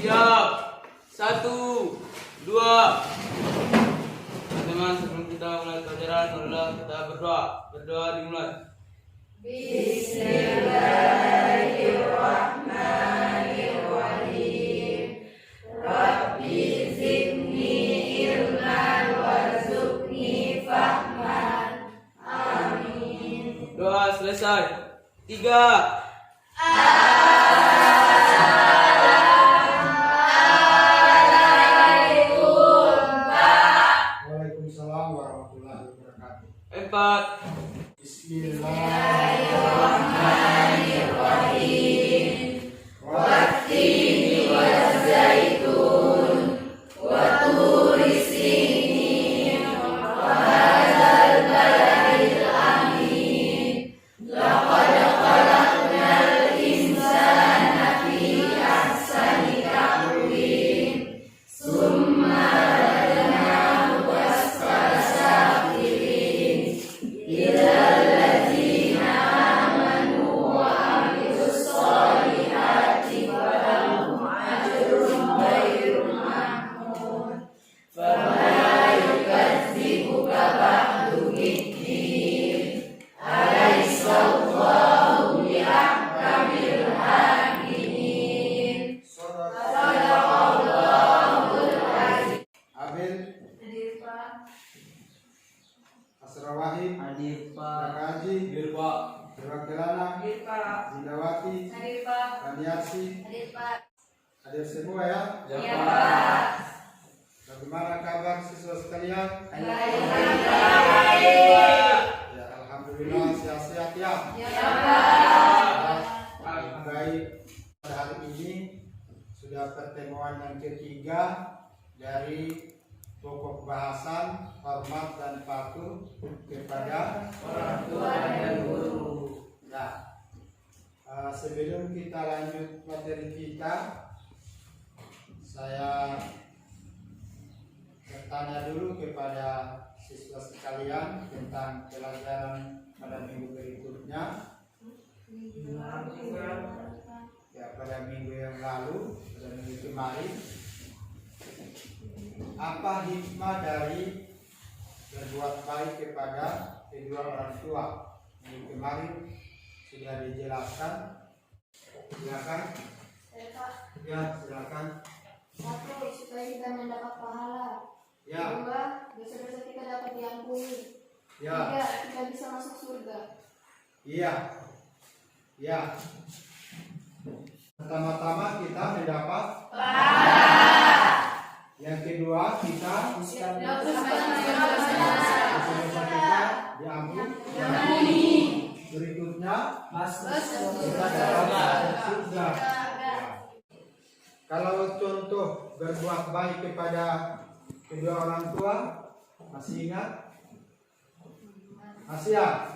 Siap. 1, 2. Teman-teman, sebelum kita mulai pelajaran, marilah kita berdoa. Berdoa dimulai. Bismillahirrahmanirrahim. Rabbi zidni ilman warzuqni fahman. Amin. Doa selesai. 3. Waalaikumsalam warahmatullahi wabarakatuh. 4. Bismillahirrahmanirrahim. Wattini wazzaitun wa turi sinin wa hadzal baladil amin. Laqad khalaqnal insana fi ahsani taqwim. Summa radadnahu asfala safilin. Illal ladzina amanu wa amilus solihati falahum ajrun ghairu mamnun. Fama yukadzibuka ba'du biddin. Alaysa Allahu biahkamil hakimin. Sadaqallahul azim. Abil, Hadir Pak. Asrawahim, Hadir Rakaji, Hadir Pak. Wakilana, Hadir Pak. Zindawati, Hadir Pak. Kaniarsi, Hadir Pak. hadir semua ya. Iya Pak. Bagaimana kabar siswa sekalian? Baik. Ya, alhamdulillah sehat-sehat ya. Ya Pak. Baik, pada hari ini sudah pertemuan yang ketiga dari pokok bahasan hormat dan patuh kepada Orang tua dan guru. Nah, sebelum kita lanjut materi kita, saya bertanya dulu kepada siswa sekalian tentang pelajaran pada minggu berikutnya. Ya, pada minggu yang lalu, pada minggu kemarin, apa hikmah dari berbuat baik kepada kedua orang tua? Minggu kemarin sudah dijelaskan. Silakan. Saya Pak, Ya, silakan. 1. Supaya kita mendapat pahala. Ya, 2. Dosa-dosa kita dapat diampuni. ya, 3. Kita bisa masuk surga. iya, ya. Pertama-tama kita mendapat. Yang kedua kita dosa-dosa kita diampuni. Berikutnya kita dapat masuk surga. Kalau contoh berbuat baik kepada kedua orang tua, masih ingat? Masih ya?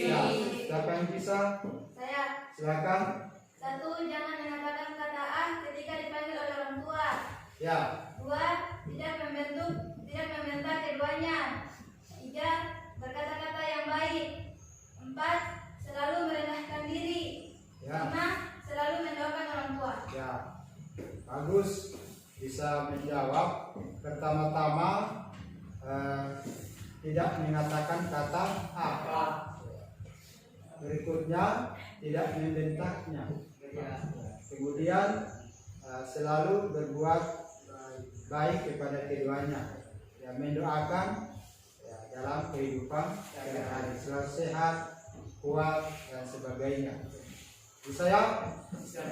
Ya. Siapa yang bisa? Saya. Silakan. 1. Jangan mengatakan kataan ketika dipanggil oleh orang tua. Ya. 2. Tidak membentak keduanya. 3. Berkata-kata yang baik. 4. Selalu merendahkan diri. Ya. 5. Selalu mendoakan orang tua. Ya. Bagus, bisa menjawab. Pertama-tama tidak mengatakan kata apa. Berikutnya tidak membentaknya. Kemudian selalu berbuat baik kepada keduanya. Ya, mendoakan ya, dalam kehidupan sehari-hari, selalu sehat, kuat dan sebagainya. Bisa ya?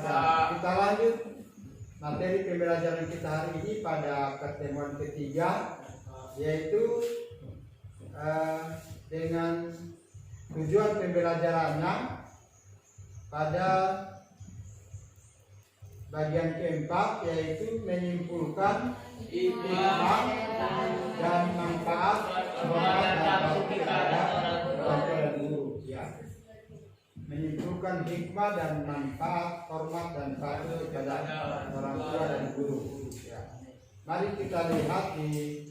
Nah, kita lanjut materi pembelajaran kita hari ini pada pertemuan ketiga, yaitu dengan tujuan pembelajarannya pada bagian keempat, yaitu menyimpulkan hikmah dan manfaat hormat dan patuh kepada orang tua dan guru. Ya. Menyimpulkan hikmah dan manfaat hormat dan patuh kepada orang tua dan guru. Ya. Mari kita lihat di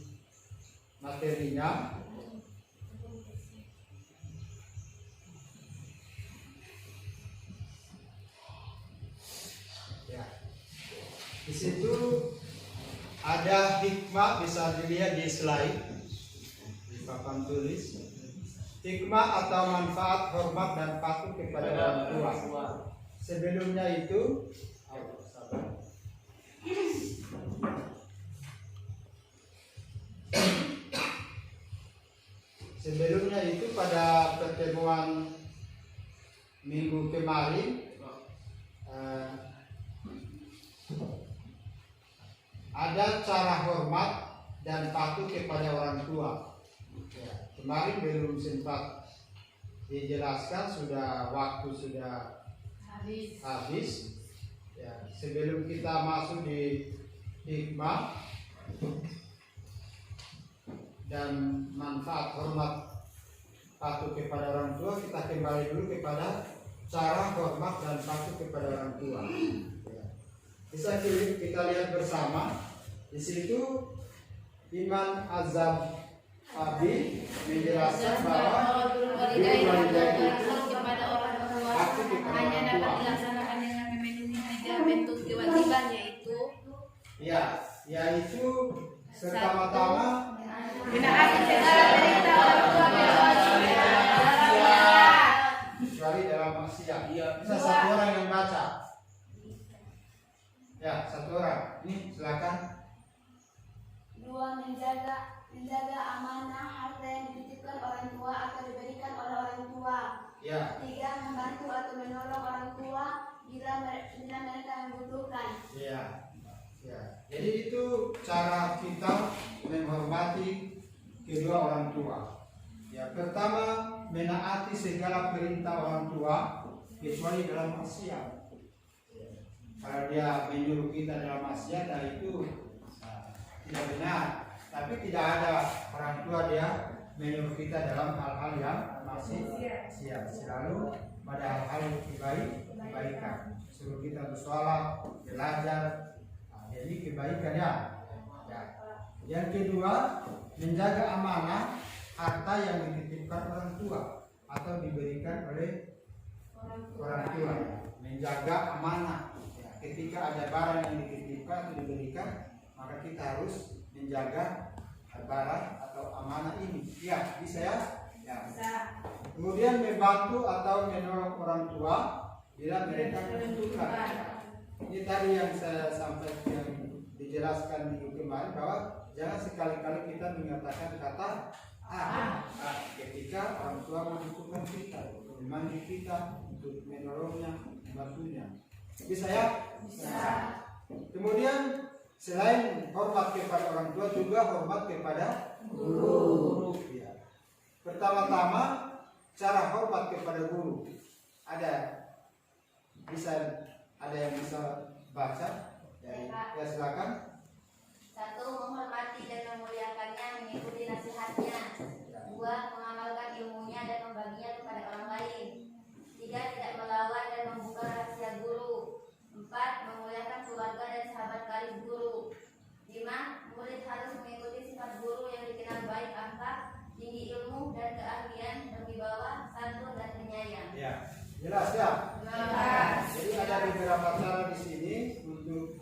materinya. Di Di situ ada hikmah, bisa dilihat di slide di papan tulis. Hikmah atau manfaat hormat dan patuh kepada orang tua. Sebelumnya itu pada pertemuan minggu kemarin ada cara hormat dan patuh kepada orang tua. Ya, kemarin belum sempat dijelaskan, waktu sudah habis. Ya, sebelum kita masuk di hikmah dan manfaat hormat patuh kepada orang tua, kita kembali dulu kepada cara hormat dan patuh kepada orang tua. Ya. Bisa kita lihat bersama di situ Imam Azam Abi menjelaskan bahwa kepada orang tua patuh kepada hanya orang dapat tua. dilaksanakan dengan memenuhi 3 bentuk kewajiban, yaitu pertama-tama menaati segala perintah orang tua kecuali dalam maksiat. Bisa satu orang yang baca. Ya, satu orang. Ini silakan. 2. Menjaga amanah harta yang dititipkan orang tua atau diberikan oleh orang tua. Ya. 3. Membantu atau menolong orang tua bila mereka membutuhkan. Ya. Jadi itu cara kita menghormati kedua orang tua. Ya, pertama menaati segala perintah orang tua kecuali dalam maksiat. Kalau dia menyuruh kita dalam maksiat, itu tidak benar. Tapi tidak ada orang tua dia menyuruh kita dalam hal-hal yang maksiat. Selalu pada hal-hal kebaikan. Suruh kita bersolat, belajar. Jadi kebaikan ya. Yang kedua, menjaga amanah harta yang dititipkan orang tua atau diberikan oleh orang tua. Menjaga amanah. Ya, ketika ada barang yang dititipkan atau diberikan, maka kita harus menjaga barang atau amanah ini. Ya, bisa ya? Ya. Kemudian membantu atau menolong orang tua bila mereka membutuhkan. Ini tadi yang saya sampaikan, dijelaskan minggu kemarin bahwa jangan sekali-kali kita mengatakan kata ketika orang tua membutuhkan kita, memanggil kita untuk menolongnya, membantunya. Bisa ya? Bisa. Kemudian selain hormat kepada orang tua, juga hormat kepada guru. Ya. Pertama-tama cara hormat kepada guru. Ada yang bisa baca? Ya silakan. 1. Menghormati dan memuliakannya, mengikuti nasihatnya. 2. Mengamalkan ilmunya dan membaginya kepada orang lain. 3. Tidak melawan dan membuka rahasia guru. 4. Memuliakan keluarga dan sahabat karib guru. 5. Murid harus mengikuti sifat guru yang dikenal baik akhlak, tinggi ilmu dan keahlian, berwibawa, santun dan penyayang. Ya, jelas ya. Jelas. Jadi ada beberapa cara di sini untuk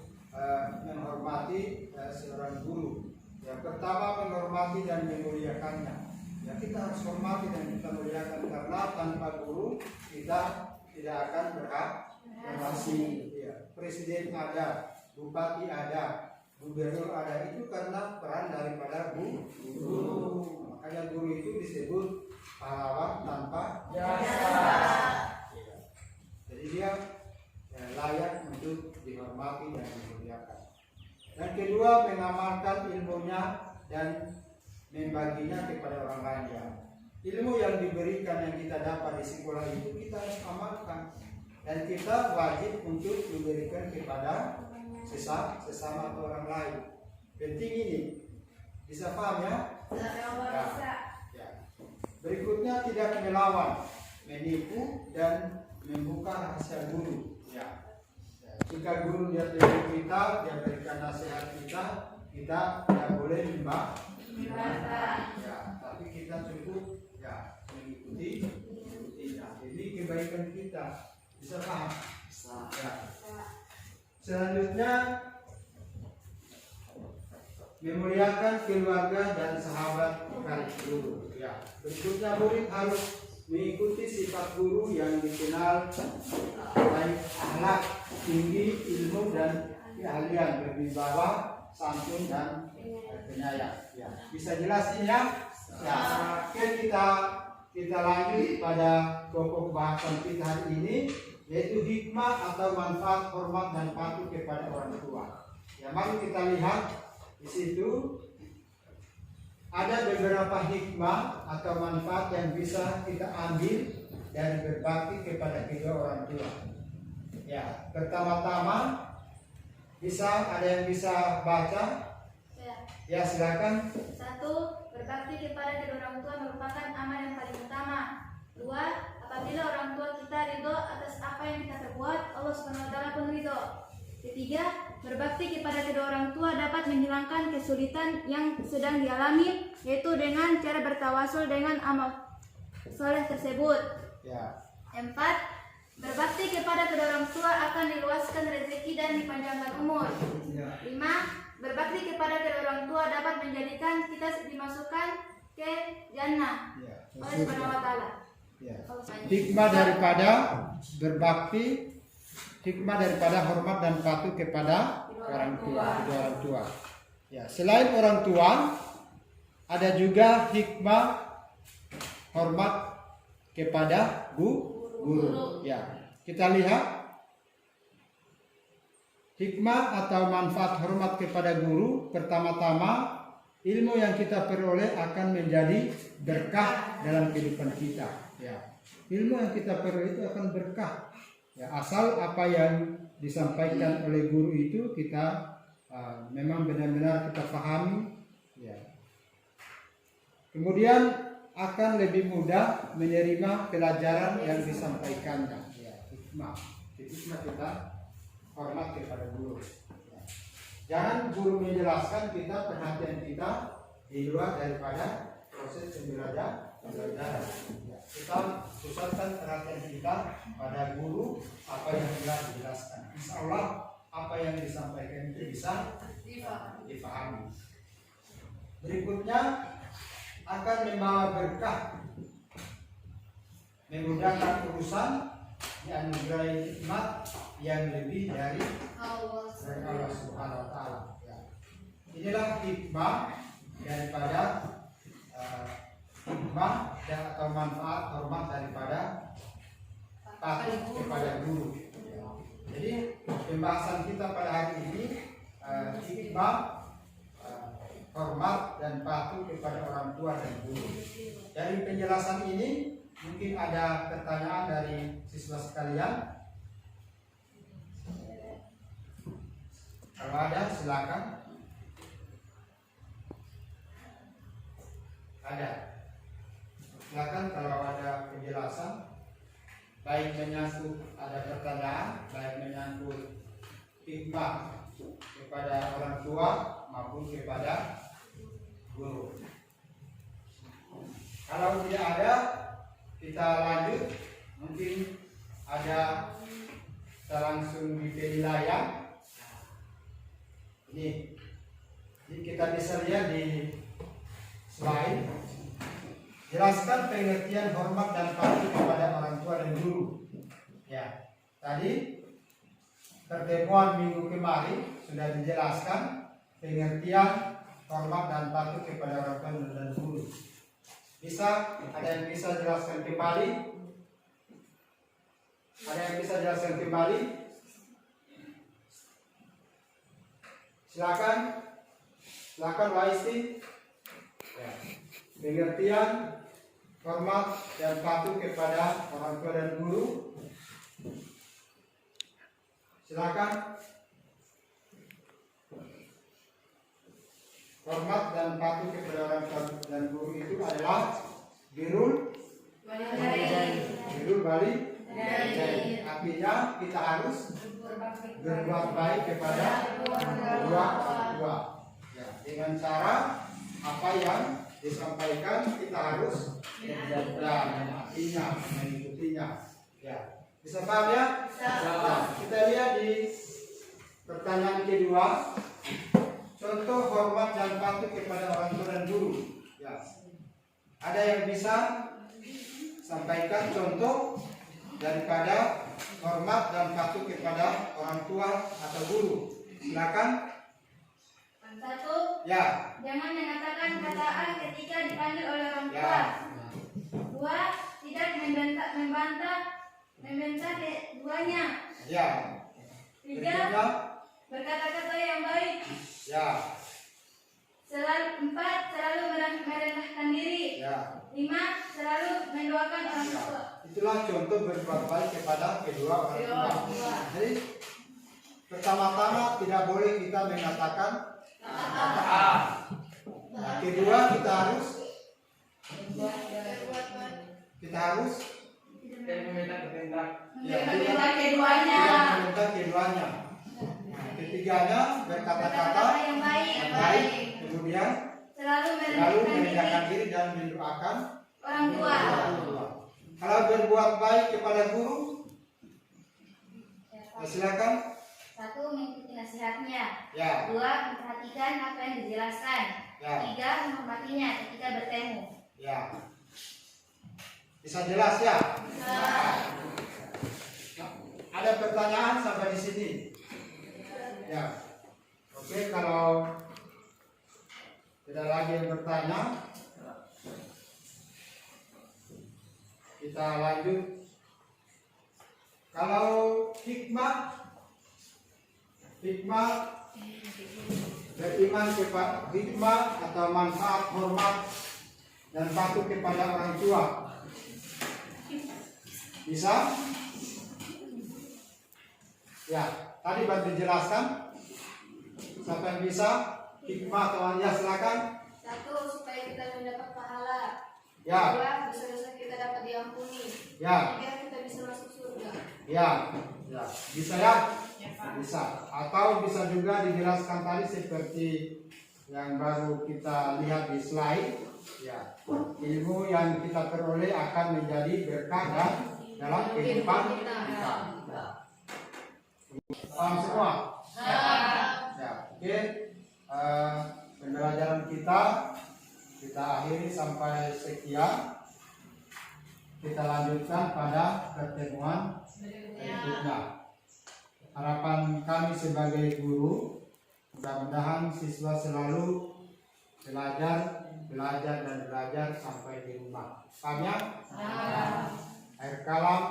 menghormati seorang guru. Yang pertama, menghormati dan memuliakannya. Ya, kita harus hormati dan kita muliakan, karena tanpa guru kita tidak akan berhasil. Ya, presiden ada, bupati ada, gubernur ada, itu karena peran daripada guru. Makanya guru itu disebut pahlawan tanpa jasa. Jadi dia layak untuk dihormati dan dimuliakan. Yang kedua, mengamalkan ilmunya dan membaginya kepada orang lain. Ya. Ilmu yang diberikan, yang kita dapat di sekolah itu kita harus amalkan, dan kita wajib untuk memberikan kepada sesama atau orang lain. Penting ini, bisa paham ya? Ya. Berikutnya, tidak melawan, menipu dan membuka rahasia guru. Ya. Jika guru dia tegur kita, dia berikan nasihat kita tidak boleh membantah. Ya, tapi kita cukup mengikutinya. Ini kebaikan kita. Bisa paham? Ya. Selanjutnya, memuliakan keluarga dan sahabat karib guru. Ya, berikutnya murid harus mengikuti sifat guru yang dikenal baik akhlak tinggi, ilmu dan keahlian, berwibawa, santun dan penyayang. Ya, bisa jelas ini ya? Ya, oke, kita lanjut pada pokok bahasan kita hari ini, yaitu hikmah atau manfaat hormat dan patuh kepada orang tua. Ya, mari kita lihat di situ ada beberapa hikmah atau manfaat yang bisa kita ambil dari berbakti kepada kedua orang tua. Ya, pertama-tama ada yang bisa baca? Ya, silakan. 1. Berbakti kepada kedua orang tua merupakan amal yang paling utama. 2. Apabila orang tua kita ridho atas apa yang kita perbuat, Allah SWT pun ridho. 3. Berbakti kepada kedua orang tua dapat menghilangkan kesulitan yang sedang dialami, yaitu dengan cara bertawasul dengan amal soleh tersebut. Ya. 4. Berbakti kepada kedua orang tua akan diluaskan rezeki dan dipanjangkan umur. 5. Berbakti kepada kedua orang tua dapat menjadikan kita dimasukkan ke jannah oleh Subhanahu wa Ta'ala. Ya. Hikmah daripada berbakti, hikmah daripada hormat dan patuh kepada kedua orang tua. Ya, selain orang tua, ada juga hikmah hormat kepada guru. Ya, kita lihat hikmah atau manfaat hormat kepada guru. Pertama-tama, ilmu yang kita peroleh akan menjadi berkah dalam kehidupan kita. Ya, ilmu yang kita peroleh itu akan berkah. Ya, asal apa yang disampaikan oleh guru itu kita memang benar-benar kita pahami. Ya. Kemudian akan lebih mudah menerima pelajaran yang disampaikannya. Ya, hikmah kita hormat kepada guru. Ya. Jangan guru menjelaskan, kita perhatian kita di luar daripada proses pembelajaran. Ya, kita pusatkan perhatian kita pada guru, apa yang telah dijelaskan. Insya Allah apa yang disampaikan itu bisa dipahami. Berikutnya akan membawa berkah, memudahkan urusan, dianugerahi nikmat yang lebih dari Allah Subhanahu wa Ta'ala. Ya. Inilah hikmah daripada hikmah dan atau manfaat hormat daripada patuh kepada guru. Jadi pembahasan kita pada hari ini hikmah, hormat dan patuh kepada orang tua dan guru. Dari penjelasan ini mungkin ada pertanyaan dari siswa sekalian. Kalau ada silakan. Ada. Silakan kalau ada penjelasan, baik menyangkut ada pertanyaan, baik menyangkut hikmah kepada orang tua maupun kepada guru. Kalau tidak ada, kita lanjut. Mungkin ada, kita langsung di penilaian. Ini kita bisa lihat di slide. Jelaskan pengertian hormat dan patuh kepada orang tua dan guru. Ya, tadi pertemuan minggu kemarin sudah dijelaskan pengertian hormat dan patuh kepada orang tua dan guru. Bisa, ada yang bisa jelaskan kembali? Ada yang bisa jelaskan kembali? Silakan, Waisti. Ya. Pengertian hormat dan patuh kepada orang tua dan guru. Silakan. Hormat dan patuh kepada orang tua dan guru itu adalah birrul balik. Artinya kita harus berbuat baik kepada kedua orang tua. Ya, dengan cara apa yang disampaikan kita harus mengikutinya. Ya, bisa paham ya? Nah, kita lihat di pertanyaan kedua. contoh hormat dan patuh kepada orang tua dan guru. Ya. Ada yang bisa sampaikan contoh daripada hormat dan patuh kepada orang tua atau guru? Silakan. 1. Ya. Jangan mengatakan kata A ketika dipanggil oleh orang tua. Ya. 2. Tidak membantah keduanya. Ya. 3. Berikutnya. Berkata-kata yang baik. Ya. 4. Selalu merendahkan diri. Ya. 5. Selalu mendoakan orang tua. Itulah contoh berbuat baik kepada kedua orang tua. Jadi pertama-tama tidak boleh kita mengatakan kata A. Nah, kedua kita harus Dari meminta perintah. ya, Meminta keduanya. tidak meminta keduanya. Nah, ketiganya berkata-kata yang baik. yang baik. Kemudian Selalu lalu merendahkan diri. merendahkan diri dan mendoakan Orang tua. orang tua. Kalau berbuat baik kepada guru, silakan. 1. Mengikuti nasihatnya. Ya. 2. Memperhatikan apa yang dijelaskan. Ya. 3. Menghormatinya ketika bertemu. Ya. Bisa jelas ya? Ada pertanyaan sampai di sini? Ya. Oke, kalau tidak lagi yang bertanya, kita lanjut. Kalau hikmah beriman kepada hikmah atau manfaat hormat dan patuh kepada orang tua. Bisa? Ya, tadi baru dijelaskan. Siapa yang bisa? Hikmah atau ya silakan. 1. Supaya kita mendapat pahala. Ya. 2. Dosa-dosa kita dapat diampuni. Ya. 3. Kita bisa masuk surga. Ya. Ya. Bisa ya? Bisa. Atau bisa juga dijelaskan tadi seperti yang baru kita lihat di slide. Ya. Ilmu yang kita peroleh akan menjadi berkah dalam kehidupan kita. Ya. Paham semua? Ya. Oke. Pembelajaran kita akhiri sampai sekian. Kita lanjutkan pada pertemuan berikutnya. Harapan kami sebagai guru, mudah-mudahan siswa selalu belajar sampai di rumah. Paham ya? Akhir kalam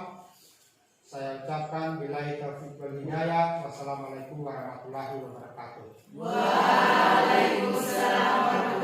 saya ucapkan billahi taufiq wal hidayah. Wassalamualaikum warahmatullahi wabarakatuh. Waalaikumsalam.